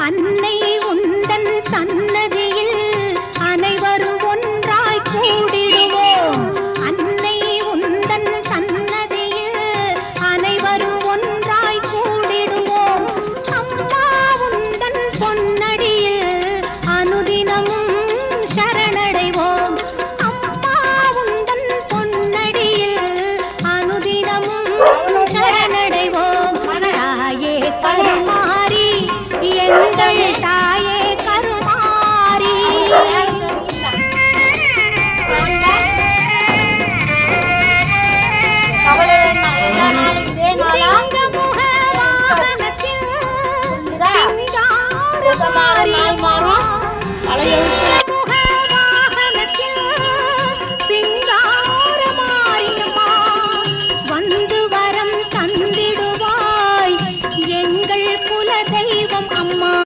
அன்னை உந்தன் சன்னதியில் அனைவரும் ஒன்றாய் கூடிடுவோம். அன்னை உந்தன் சன்னதியில் அனைவரும் ஒன்றாய் கூடிடுவோம். அம்மா உந்தன் பொன்னடியில் அனுதினமும் சரணடைவோம். அம்மா உந்தன் பொன்னடியில் அனுதினமும் சரணடைவோம். தாயே கருமாரி, எங்கள் தாயே கருமாரி. கவலை வேண்டாம், எல்லா நாளும் இதே நாளா சிங்கமுக வாகனத்தில் நாள் மாறும்.